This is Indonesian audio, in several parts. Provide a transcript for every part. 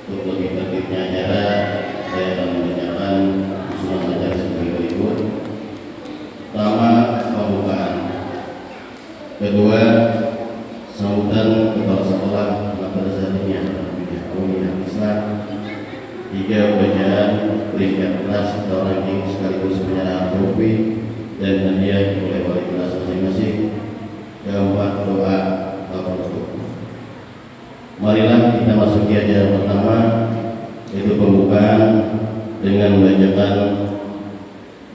Untuk lebih tertibnya acara, saya akan menyampaikan usulan acara sebagai berikut. Pertama, pembukaan. Kedua, sambutan kepala sekolah madrasah Diniyah Islam. Tiga, bacaan peringkat kelas atau ranking sekaligus penyerahan trofi dan hadiah oleh wali kelas masing-masing. Keempat, doa penutup. Marilah kita masuki acara pertama, yaitu pembukaan dengan membacakan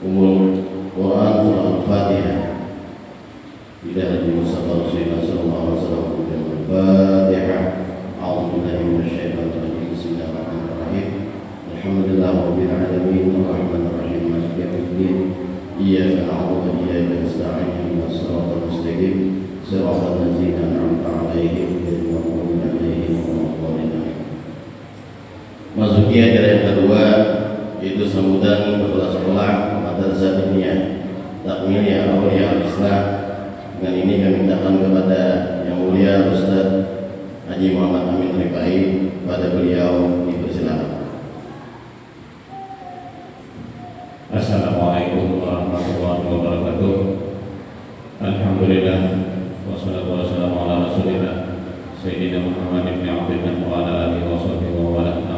Ummul Quran surah Al-Fatihah. Bila hadis Mustafa Rasulullah sallallahu alaihi wasallam Al-Fatihah. A'udzubillahi minasyaitonir rajim. Bismillahirrahmanirrahim. Alhamdulillahirabbil alamin arrahmanir rahim maliki yaumiddin. Iyyaka na'budu wa iyyaka nasta'in ihdinas siratal mustaqim siratal ladzina an'amta 'alaihim ghairil maghdubi 'alaihim waladdallin. Masuki acara yang kedua, yaitu sambutan kepala sekolah Madrasah Diniyah Takmiliyah Aulia Al-Islam. Dengan ini kami mintakan kepada Yang Mulia Ustaz Haji Muhammad Amin Rifai, pada beliau dipersilakan. Assalamualaikum warahmatullahi wabarakatuh. Alhamdulillah wassalatu wassalamu ala Rasulillah Sayyidina Muhammad ibn Abdillah wa ala alihi wa sahbihi wa ala alihi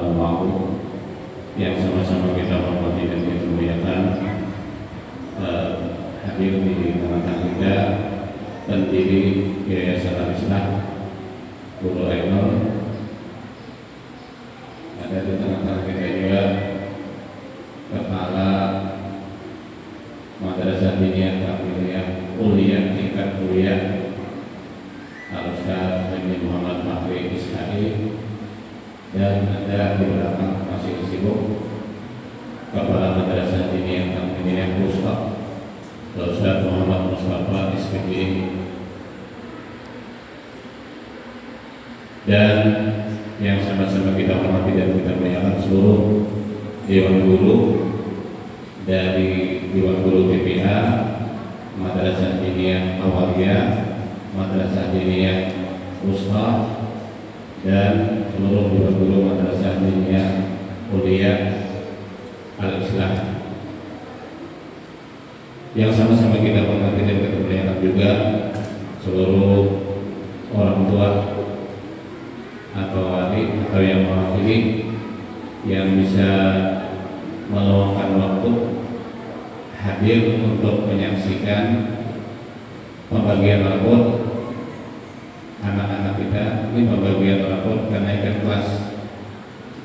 yang sama-sama kita hormati dan kita muliakan. Hadir di tengah-tengah kita pendiri Yayasan Al-Islah Guru Ainul, ada di tengah-tengah kita juga Kepala Madrasah Diniyah Takmiliyah Ulia tingkat kuliah Al-Ustaz Haji Muhammad Fakri Ismail, dan ada di belakang masih sibuk Kepala Madrasah Diniyah Takmiliyah Ustaz Ustaz Muhammad Mustafa SPG, dan yang sama-sama kita hormati dan kita muliakan seluruh Dewan Guru dari Dewan Guru TPA, Madrasah Diniyah Awaliyah, Madrasah Diniyah Wusta, dan seluruh Dewan Guru Madrasah Diniyah Ulia Al-Islam yang sama-sama kita hormati dan kita muliakan juga seluruh orang tua atau wali atau yang mewakili yang bisa meluangkan waktu hadir untuk menyaksikan pembagian rapor anak-anak kita. Ini pembagian rapor kenaikan kelas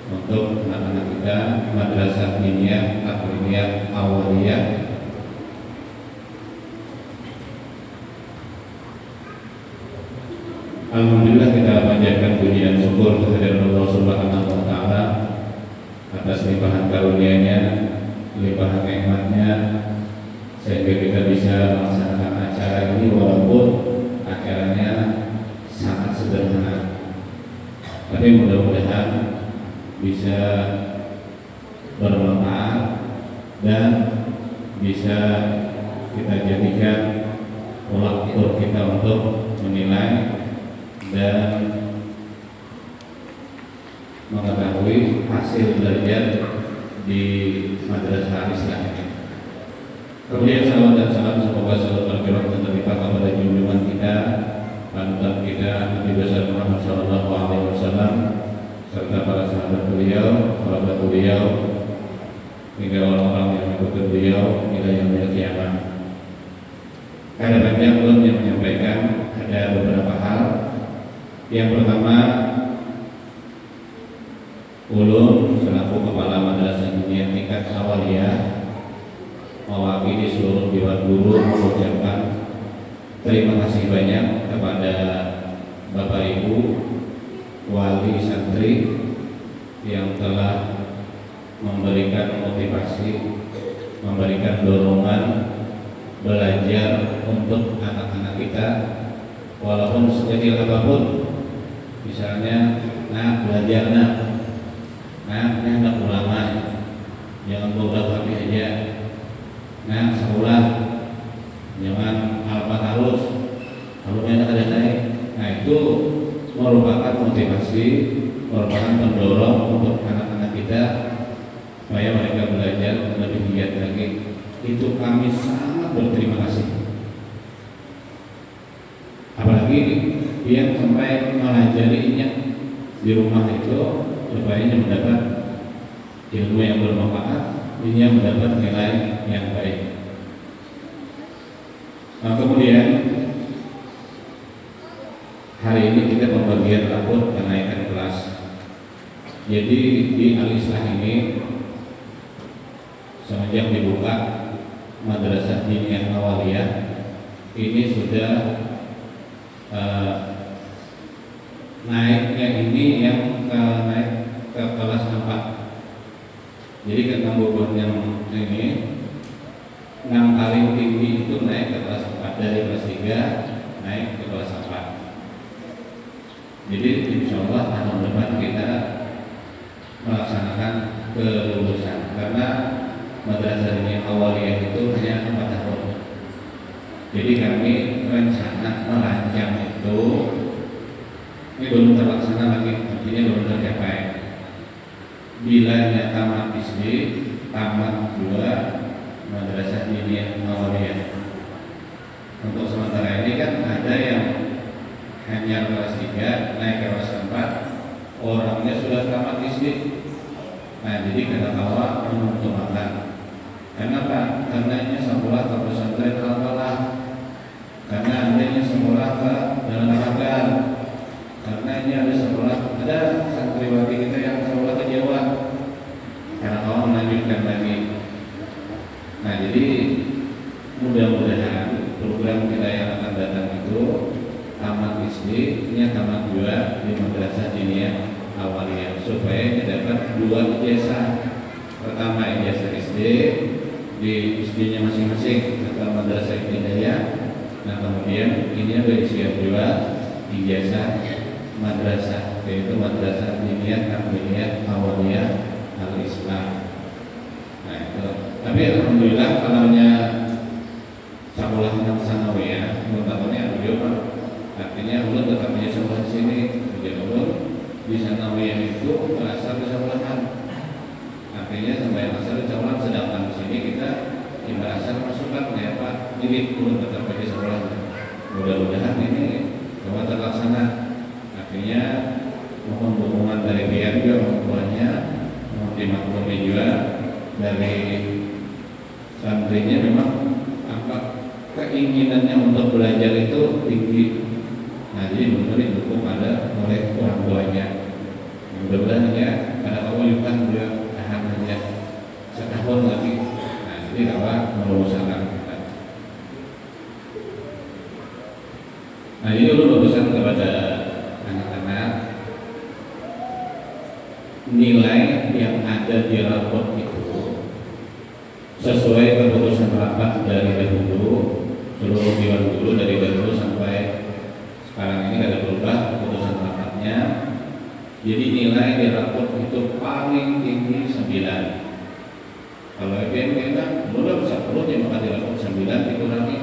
untuk anak-anak kita Madrasah Diniyah Takmiliyah Awaliyah. Alhamdulillah kita panjatkan puji dan syukur kehadirat Allah Subhanahu wa taala atas limpahan karunia-Nya, limpahan nikmat-Nya, sehingga kita bisa melaksanakan acara ini walaupun acaranya sangat sederhana. Tapi mudah-mudahan bisa bermanfaat dan bisa kita jadikan tolak ukur kita untuk menilai dan mengetahui hasil belajar di Madrasah Al-Islam ini. Kemudian salawat dan salam semoga selalu tercurah dan terlipat kepada junjungan kita, panutan kita Nabi besar Muhammad sallallahu alaihi wasallam, serta para sahabat beliau, kerabat beliau, hingga orang-orang yang mengikuti beliau hingga yaumil qiyamah. Ada banyak ulun yang menyampaikan ada beberapa hal. Yang pertama, ulun selaku Kepala Madrasah Diniyah tingkat Awaliyah mewakili seluruh Dewan Guru mengucapkan terima kasih banyak kepada Bapak Ibu wali santri yang telah memberikan motivasi, memberikan dorongan belajar untuk anak-anak kita, walaupun sekecil apapun. Misalnya, belajar anak ulama, jangan beberapa kali aja. Sekolah, jangan alfa harus, kalau ada naik. Itu merupakan motivasi, merupakan pendorong untuk anak-anak kita supaya mereka belajar lebih giat lagi. Itu kami sangat berterima kasih. Apalagi dia sampai mengajarinya di rumah itu supaya mendapat ilmu yang bermanfaat, dia mendapat nilai yang baik. Nah, kemudian hari ini kita pembagian rapor kenaikan kelas. Jadi di Al-Islah ini semenjak dibuka Madrasah Diniyah Awaliyah ini sudah naiknya ini yang naik ke kelas 4. Jadi ketangguhan yang ini yang paling tinggi itu naik ke kelas 4, dari kelas 3 naik ke kelas 4. Jadi insya Allah tahun depan kita melaksanakan kelulusan, karena Madrasah Diniyah Awaliyah itu hanya 4 tahun. Jadi kami rencana merancang itu ini belum terlaksana lagi, artinya belum tercapai. Bila tamat SD, tamat 2 Madrasah Diniyah Awaliyah. Untuk sementara ini kan ada yang hanya kelas 3 naik ke kelas 4, orangnya sudah tamat SD. Nah, jadi kadang kala menguntungkan. Kenapa? Karena ini sekolah ke pesantren Al-Falah, karena adanya sekolah ke dalam Ragan, karena ini ada sekolah, ada santriwati kita yang sekolah ke Jawa, karena kala melanjutkan lagi. Nah, jadi mudah-mudahan program kita yang akan datang itu tamat SD, ini tamat 2 di Madrasah Diniyah Awaliyah, supaya dapat 2 ijazah. Pertama ijazah SD di SD-nya masing-masing atau Madrasah Ibtidaiyah. Nah, kemudian ini ada siap 2 ijazah madrasah, yaitu Madrasah Diniyah Awaliyah Al-Islam. Nah, itu. Tapi alhamdulillah kalaunya sekolah sanawiyah, menurutnya beliau artinya ulun tetap punya sekolah di sini. Jadi ulun di sanawiyah itu berasal dari sekolahan. Artinya sampai asal di sekolah, sedangkan di sini kita ibarat masukkan ya Pak, ini ulun tetap punya sekolah. Mudah-mudahan ini dapat terlaksana. Artinya mohon dukungan dari pihak juga, orang tuanya, mohon dimaklumi juga dari santrinya. Memang apa keinginannya untuk belajar itu tinggi. Nah, jadi benar didukung ada oleh orang tuanya. Mudah-mudahan ya, karena kamu juga dia tahan aja setahun lagi. Nah, jadi apa meluluskan kita. Nah, ini dulu pesan kepada anak-anak, nilai yang ada di rapor itu sesuai keputusan rapat dari dahulu, seluruh dewan guru dari dahulu sampai sekarang ini ada berubah keputusan rapatnya. Jadi nilai di rapor itu paling tinggi 9. Kalau EPM kita belum 10, ya maka di rapor 9 dikurangi.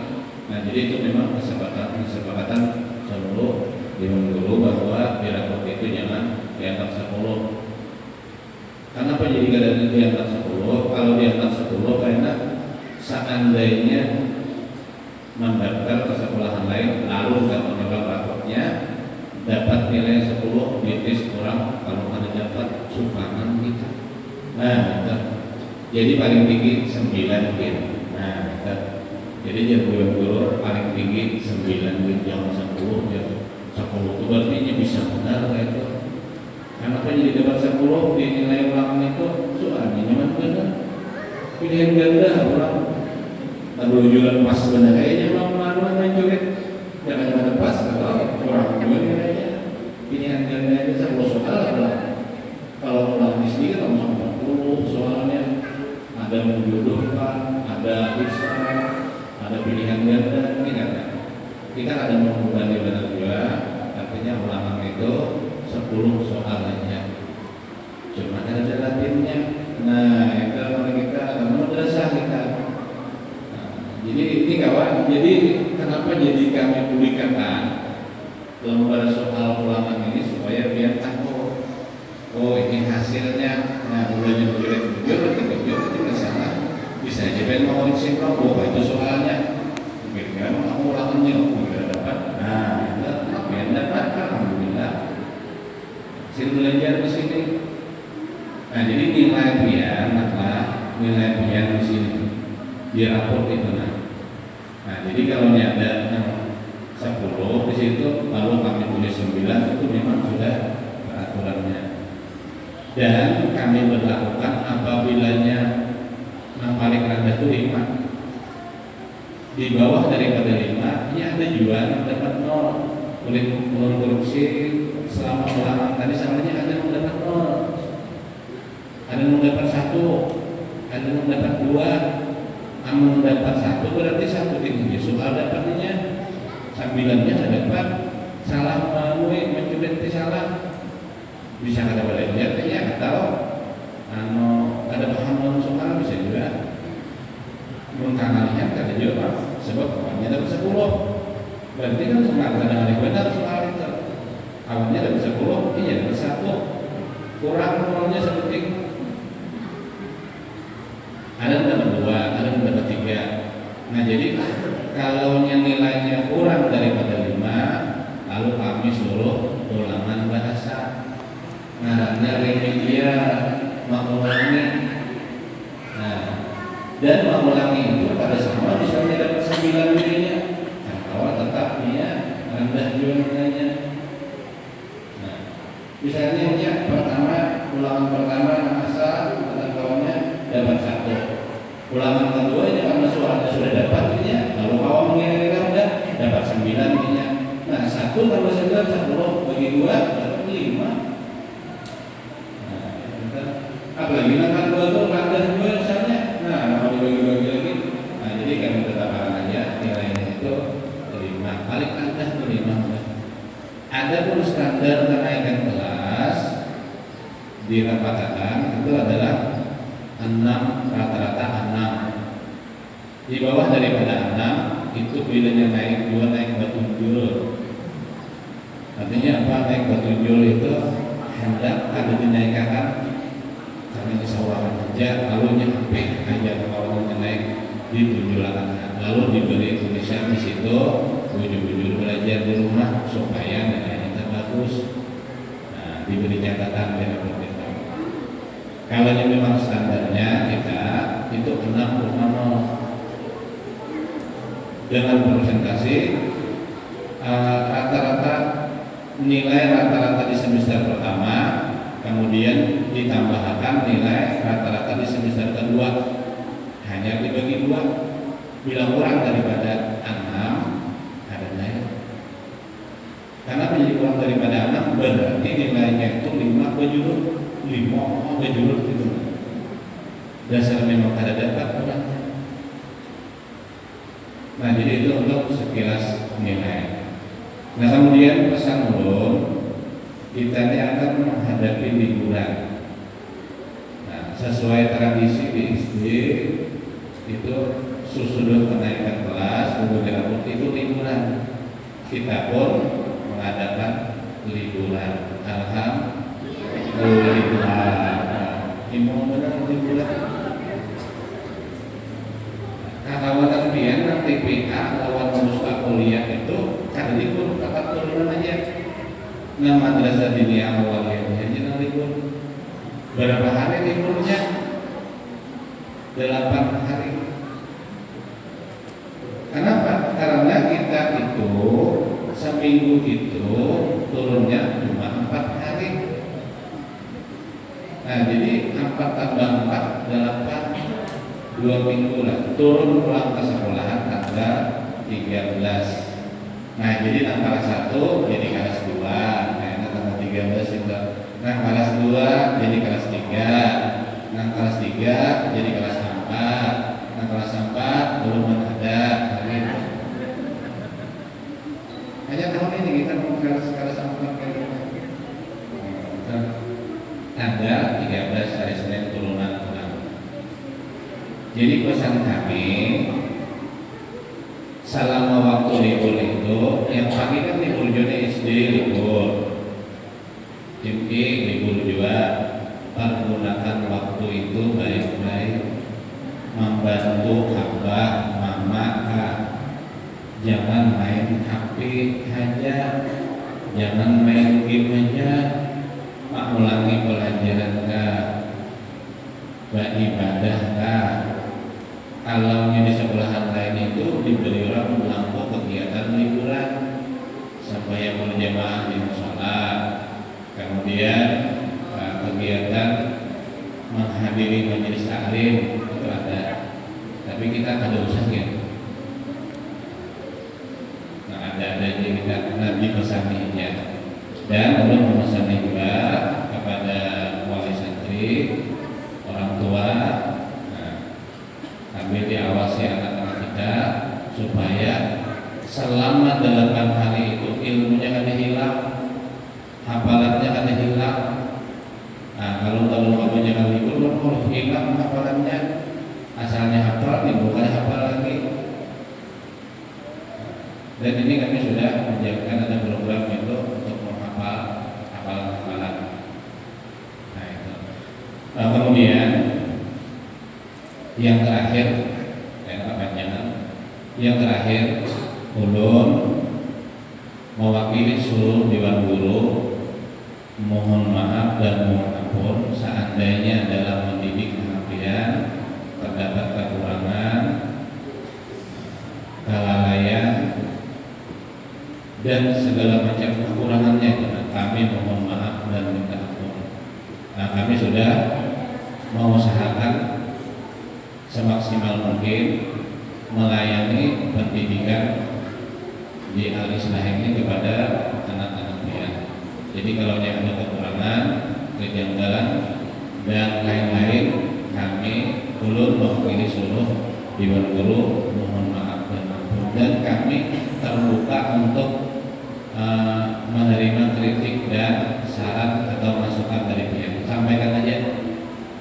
Nah, jadi itu memang kesepakatan seluruh dewan guru bahwa di rapor itu jangan di atas 10. Kenapa jadi kadang di atas 10? Kalau di atas 10 karena seandainya mendaftar ke sekolahan lain lalu nggak menolak raportnya, dapat nilai 10 ditis kurang kalau ada dapat sumbangan kita. Nah, gitu. Jadi paling tinggi 9 gitu. Nah, gitu. Jadi jadwal guru paling tinggi 9 gitu, jangan 10 ya. 10 itu berarti bisa benar gitu. Kenapa jadi dapat 10 di nilai ulangan itu soalnya nyaman benar. Pilihan ganda orang lalu jualan pas benar kayaknya malu-maluan mencuri. Jangan pas kalau kurang juga nilainya. Pilihan ganda itu 10 soal lah. Kalau ulang di sini kan langsung 40 soalnya. Ada menjodohkan, ada bisa, ada pilihan ganda, ini kan. Kita ada membebani benar juga. Artinya ulangan itu 10 soal aja. Cuma ada latinnya. Nah, itu kita madrasah kita. Nah, jadi ini kawan. Jadi kenapa jadi kami publikkan lembar soal ulangan ini hasilnya, nah bulannya bujur itu masalah. Bisa aja pengen mau ngisi rokok, itu soalnya. Memang kamu ulangannya, nggak dapat. Nah, itu dapat, alhamdulillah. Hasil belajar di sini. Nah, jadi nilai pian di sini di rapor itu nah jadi kalau ada 10 di situ lalu kami tulis 9 itu memang sudah peraturannya dan kami berlakukan apabilanya yang paling rendah itu 5 di bawah daripada 5 ini ada juga yang dapat 0 kulit korupsi selama ulangan tadi salahnya ada yang dapat 0 ada yang dapat 1 ada yang dapat 2 kamu dapat 1 berarti 1 tinggi soal dapatnya 9-nya dapat salah mencuri salah bisa ada belajar ya atau ada paham soal bisa juga mengkanalinya ada juga sebab awalnya dapat 10 berarti kan kadang-kadang benar soal itu awalnya dapat 10 iya dapat 1 kurang nolnya seperti ada yang dapat 2, ada yang dapat 3. Nah jadi kalau yang nilainya kurang daripada 5 lalu kami suruh ulangan bahasa ngaranna remedial mengulangi. Nah dan mengulangi itu pada sama misalnya dapat 9 nilainya kalau tetap dia rendah juga nilainya. Nah misalnya ulangan pertama asal kawannya dapat 1 ulangan kedua ini karena soalnya sudah dapat ini lalu kawan mengira-ngira udah dapat 9 ini nah 1 tambah 9 10 bagi 2 dapat 5 nah apalagi kan 2 itu rendah juga misalnya nah kalau dibagi-bagi lagi nah jadi kami tetapkan aja nilainya itu 5 paling rendah itu 5 ada pun standar kenaikan kelas dirapatkan itu adalah 6 rata-rata 6 di bawah daripada 6 itu bilanya naik 2 naik batujul artinya apa naik batujul itu hendak ada dinaikkan karena kesawaran kerja lalu nyampe aja kalau naik di 7 lalu diberi tulisan di situ bujur-bujur belajar di rumah supaya nilainya bagus nah diberi catatan dari kalau yang memang standarnya kita itu 6,0 dengan presentasi rata-rata nilai rata-rata di semester pertama kemudian ditambahkan nilai rata-rata di semester kedua hanya dibagi 2 bila kurang daripada 6 ada naik karena menjadi kurang daripada 6 berarti nilainya itu 5 bajurut 5 bajurut itu dasar memang kada dapat orangnya. Nah jadi itu untuk sekilas nilai. Nah kemudian pesan ulun kita ini akan menghadapi liburan. Nah sesuai tradisi di SD itu sesudah kenaikan kelas beberapa itu liburan. Kita pun mengadakan liburan. Alhamdulillah. Imam benar liburan. Kawan pian nanti PA lawan musuh kuliah itu kada libur kakak turunan aja. Nah madrasah diniyah awalnya aja libur. Berapa hari liburnya? 8 hari. Kenapa? Karena kita itu seminggu itu turunnya cuma 4 hari. Nah jadi 4 tambah 4 8 2 minggu lah turun pulang ke sekolahan tanggal 13. Nah jadi tanggal 1 jadi kelas 2 nah tanggal 13 itu nah kelas 2 jadi kelas 3 nah kelas 3 jadi kelas 4 nah kelas 4 belum ada hanya tahun ini kita mau kelas 4 ada 13 hari Senin turunan pulang. Jadi pesan kami selama waktu libur itu yang pagi kan libur juga SD libur, Jumki libur juga, itu baik-baik, membantu abah, mama, kak. Jangan main HP aja, jangan main game aja, Pak ulangi pelajaran kak, beribadah kak. Kalau di sekolahan lain itu diberi orang belangko kegiatan liburan supaya berjamaah di musola, kemudian kegiatan menghadiri majelis taklim itu ada, tapi kita kada usah ya. Nah ada aja kita Nabi pesaninya, dan belum memesannya juga kepada wali santri, orang tua. Kami diawasi anak-anak kita supaya selama 8 hari itu ilmunya kada hilang, hafalannya kada hilang. Nah, kalau kamu jangan libur, kalau hilang hafalannya, asalnya hafal, bukan hafal lagi. Dan ini kami sudah menyiapkan ada program itu untuk menghafal hafalan-hafalan. Nah itu. Kemudian yang terakhir, yang terakhir, ulun mewakili seluruh dewan guru mohon maaf dan mohon ampun seandainya dalam mendidik kalian terdapat kekurangan, kelalaian dan segala macam kekurangannya. Kami mohon maaf dan minta ampun. Nah, kami sudah mengusahakan semaksimal mungkin melayani pendidikan di Al-Islah ini kepada anak-anak dia. Jadi kalau ada kekurangan, kejanggalan dan lain-lain, kami ulun mewakili seluruh dewan guru mohon maaf dan ampun, dan kami terbuka untuk menerima kritik dan saran atau masukan dari pihak. Sampaikan aja,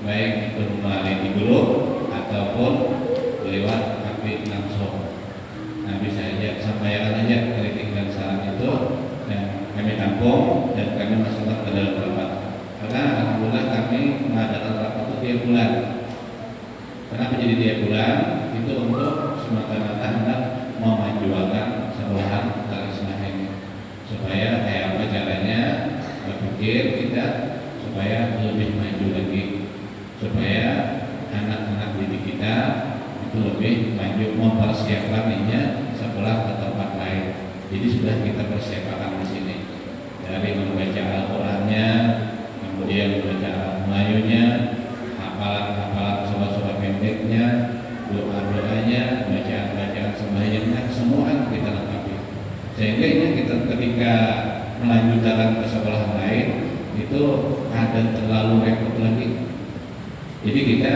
baik itu melalui di grup ataupun lewat HP langsung. Nah bisa aja sampaikan aja kritik dan saran itu, dan kami tampung dan kami masukkan ke dalam rapat. Karena alhamdulillah kami mengadakan rapat itu tiap bulan. Kenapa jadi tiap bulan? Itu untuk semata-mata hendak memajukan sekolahan Al-Islah ini, supaya kayak apa caranya berpikir kita supaya lebih maju lagi, supaya anak-anak didik kita itu lebih maju, mempersiapkannya sekolah ke tempat lain. Jadi sudah kita persiapkan di sini, dari membaca Al-Qurannya, kemudian membaca Melayunya, hafalan-hafalan surat-surat pendeknya, doa-doanya, bacaan-bacaan sembahyangnya, semua kita lengkapi. Sehingga ini kita ketika melanjutkan ke sekolah lain itu ada terlalu repot lagi. Jadi kita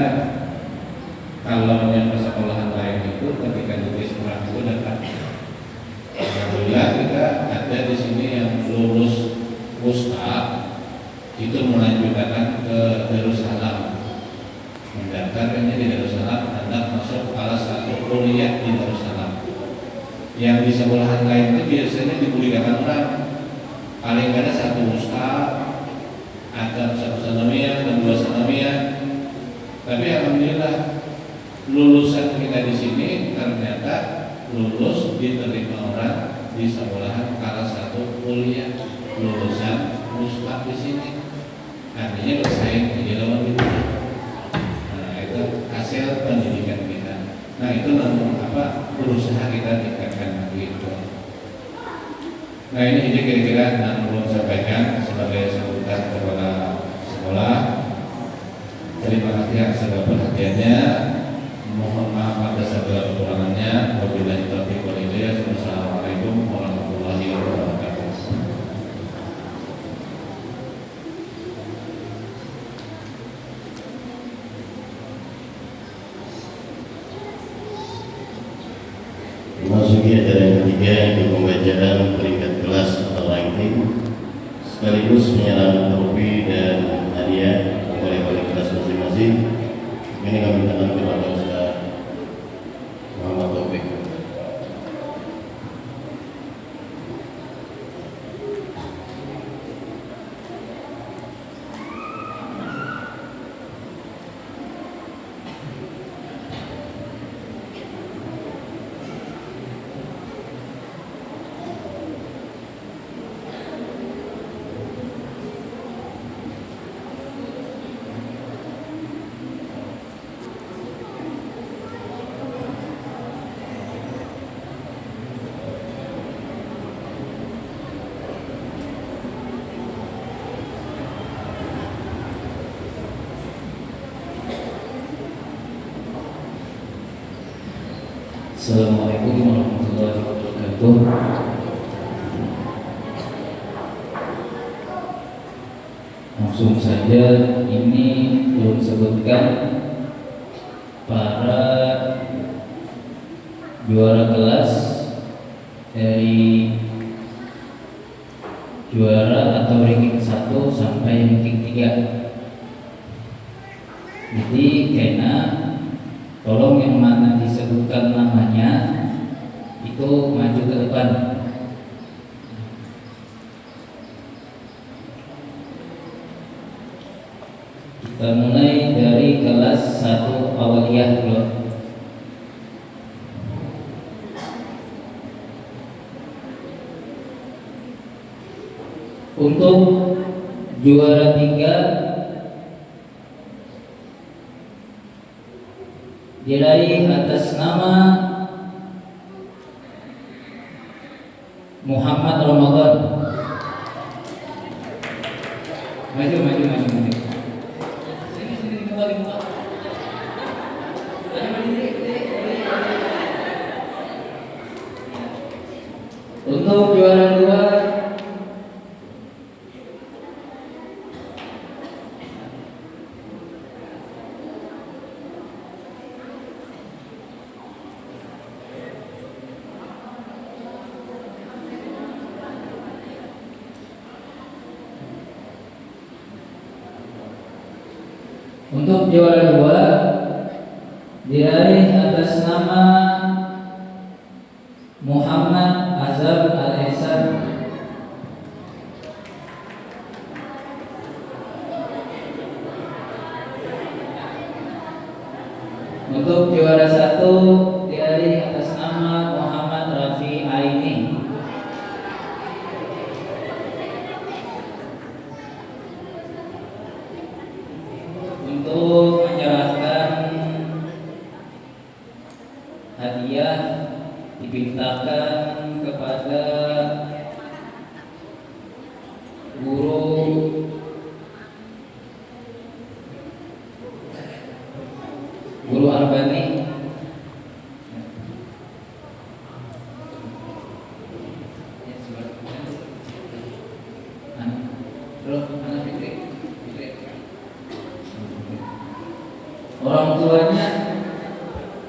kalau yang sekolahan lain itu ketika tulis Quran itu dapat. Alhamdulillah kita ada di sini yang lulus Ustaz itu melanjutkan ke Darussalam, mendaftarnya di Darussalam, hendak masuk salah satu kuliah di Darussalam. Yang di sekolahan lain itu biasanya dikuliahkan orang paling ada satu Ustaz, ada satu sanawiyah dan 2 sanawiyah. Tapi alhamdulillah lulusan kita di sini ternyata lulus diterima orang di sekolahan salah satu kuliah lulusan Ustaz di sini. Artinya bersaing di lawan itu. Nah itu hasil pendidikan kita. Nah itu namun apa berusaha kita tingkatkan lagi itu. Nah ini kira-kira yang belum sampaikan sebagai sambutan kepada sekolah. Terima kasih atas perhatiannya. Mohon maaf atas segala kekurangannya. Wabillahi taufiq wal hidayah. Wassalamualaikum warahmatullahi wabarakatuh. Memasuki acara yang ketiga, yaitu pembacaan peringkat kelas atau ranking sekaligus penyerahan trofi dan hadiah oleh wali kelas masing-masing. Ini kami mintakan kepada Ustaz Muhammad Taufik. Assalamualaikum warahmatullahi wabarakatuh. Langsung saja, ini belum sebutkan para juara kelas dari juara atau ranking 1 sampai ranking 3. Jadi karena tolong yang mana disebutkan namanya itu maju ke depan. Kita mulai dari kelas 1 awaliyah dulu. Untuk juara 3 diraih atas nama Muhammad Ramadan. Maju. Sini kembali muka. Untuk juara 2 Untuk juara 2 diraih atas nama Muhammad Azam Al-Ihsan. Untuk juara 1 diraih atas nama Muhammad Rafi Aini. Untuk menyerahkan hadiah dipintakan kepada Guru Arbani.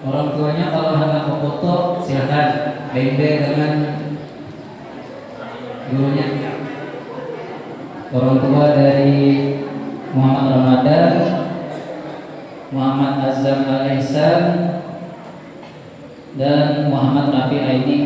Orang tuanya kalau hendak foto silakan beng-beng dengan gurunya. Orang tua dari Muhammad Ramadan, Muhammad Azam Al-Ihsan, dan Muhammad Rafi Aini.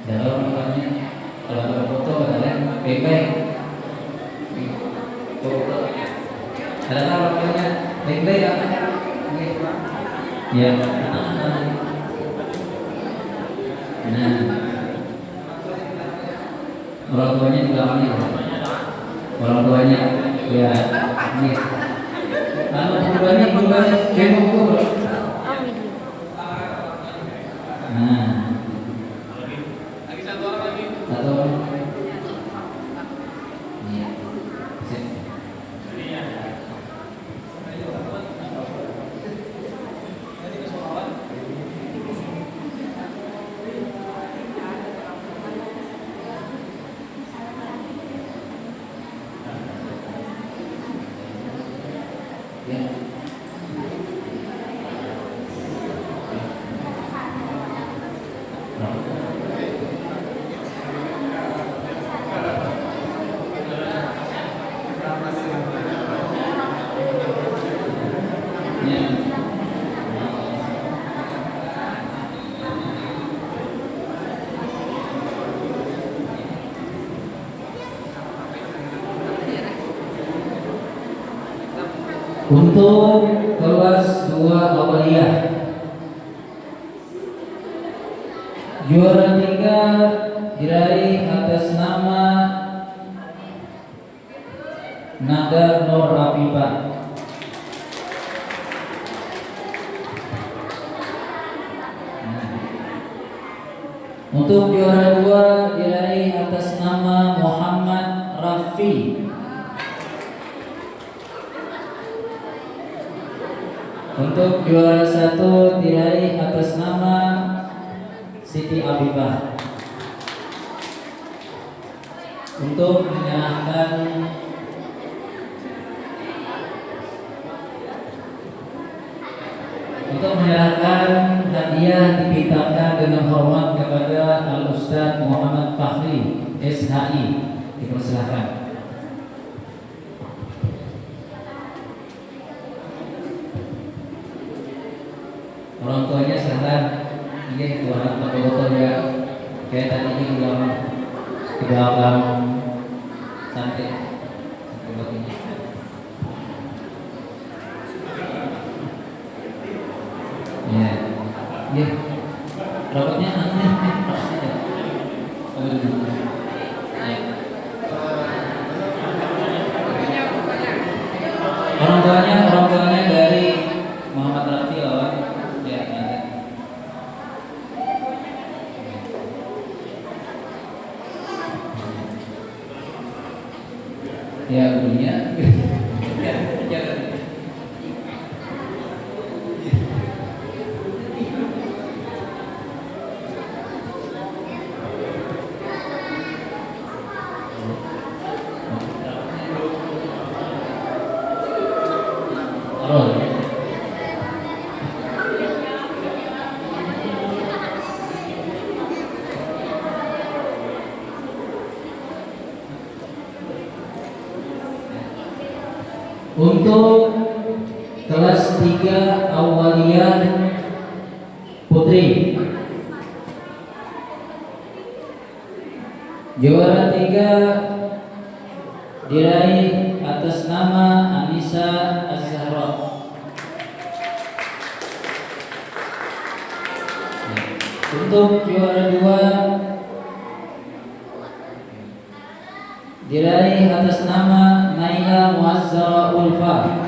Kalau namanya kalau ada foto kalian baik-baik. Foto. Ada namanya baik-baik apa? Ya. Nah, orang tuanya juga ini. Orang tuanya ya ini. Kalau banyak demo. Nah. Atau iya. Ya. Untuk kelas 2 awaliyah, juara 3 diraih atas nama Nada Nur Afifah. Untuk juara 2 diraih atas nama Muhammad Rafi. Untuk juara 1 diraih atas nama Siti Abibah. Untuk menyerahkan hadiah dipintakan dengan hormat kepada Al-Ustaz Muhammad Fahri SHI. Dipersilakan. Orang tuanya silahkan. Ini tuan foto-foto ya. Kayak tadi ini bilang ke belakang santai buat ini. Ya, ya. Robotnya aneh. Orang tuanya dari Muhammad Rafi lawan. Ya, ada. Ya, punya. Untuk kelas 3 Awaliyah Putri, juara 3 diraih atas nama Anissa Az-Zahra. Untuk juara 2 diraih atas nama Naila Muazzara Ulfa.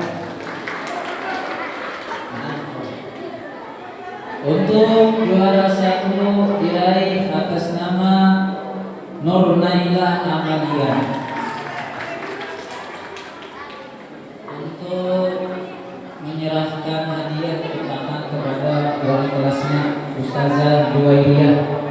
Untuk juara 1 diraih atas nama Nur Naila Amalia. Untuk menyerahkan hadiah pertama kepada wali kelasnya Ustazah Juwairiyah.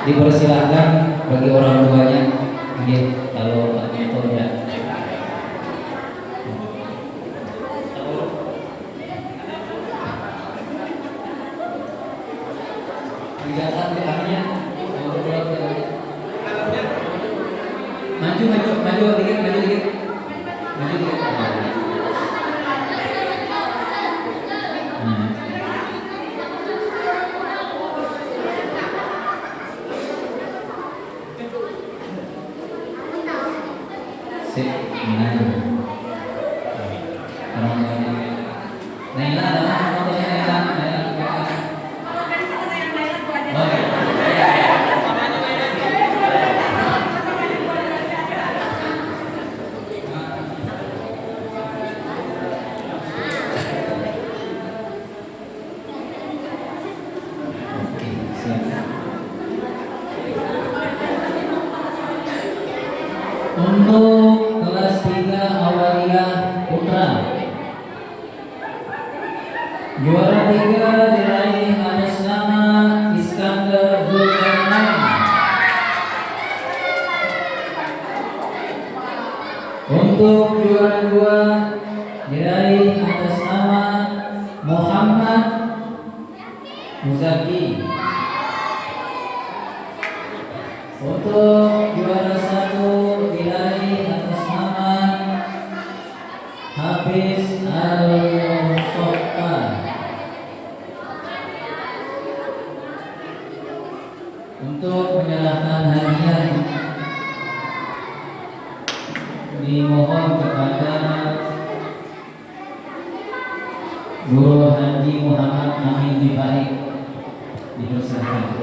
Dipersilahkan bagi orang tuanya, kalau itu ya. Lihatlah belakangnya, maju dikit. Naila adalah fotonya Naila. Oke, siap. Untuk kelas 3 Awaliyah Putra, juara 3 diraih atas nama Iskandar Zulkarnain. Untuk juara 2 diraih atas nama Muhammad Muzaki. Untuk juara 1 diraih atas nama Hafiz Al-Mustafa. Untuk menyerahkan hadiah dimohon kepada Guru Haji Muhammad Amin Dibaik dipersilakan.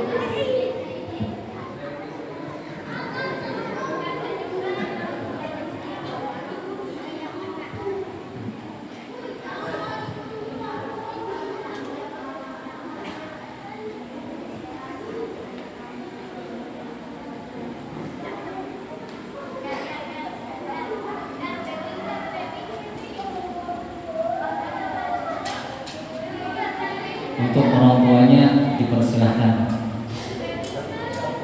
Untuk orang tuanya dipersilahkan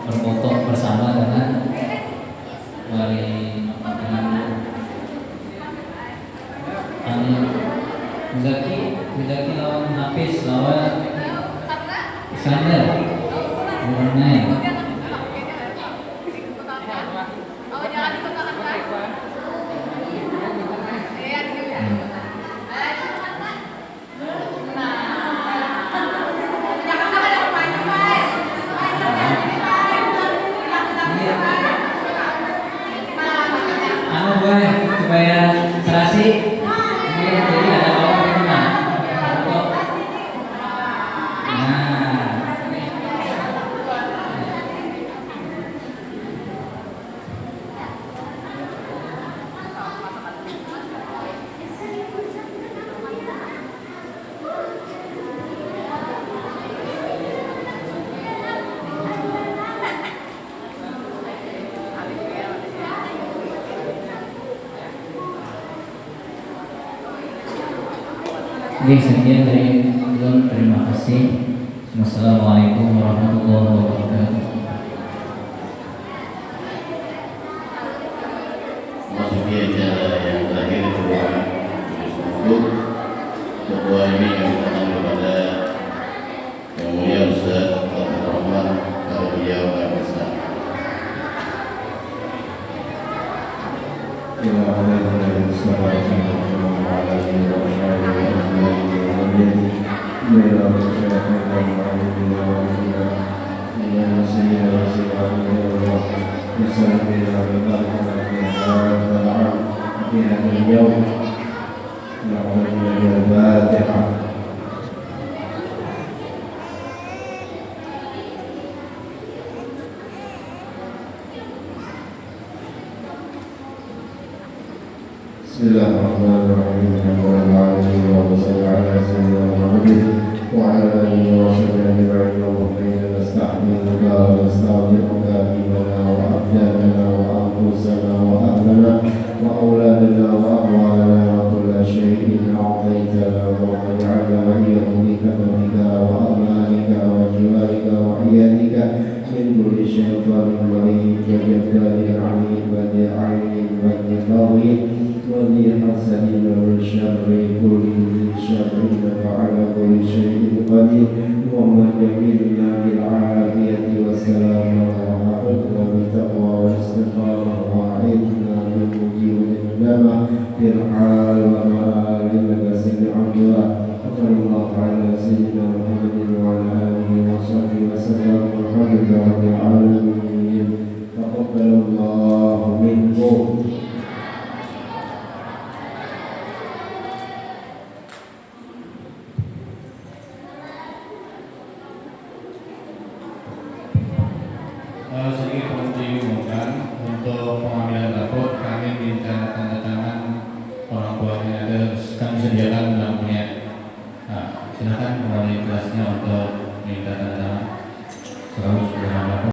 berfoto bersama dengan wali Zaki lawan Hafiz lawan Iskandar Brunei. Supaya serasi jadi ada bawah di tengah. Baik, sekian dari Don, terima kasih. Wassalamualaikum warahmatullahi wabarakatuh. Masuki acara yang terakhir kedua untuk ketua ini kami mintakan kepada yang mulia Ustaz Abdul Rahman kalau beliau akan besar. Bismillahirrahmanirrahim. Allahumma shalli ala sayyidina Muhammad wa ala alihi wa sahbihi ajma'in. Nasta'inuka wa nastaghfiruka bima wa abdana wa anfusana wa ahlana wa auladana wa amwalana wa kulla shay'in a'taytana wa maj'alna yadika bika wa amalika wa jiwarika wa hiyatika min kulli shaytanin marid wa jabbarin 'alim wa di'ain wa di'awin وذي حسد وشر كل شر وعلى كل شيء قدير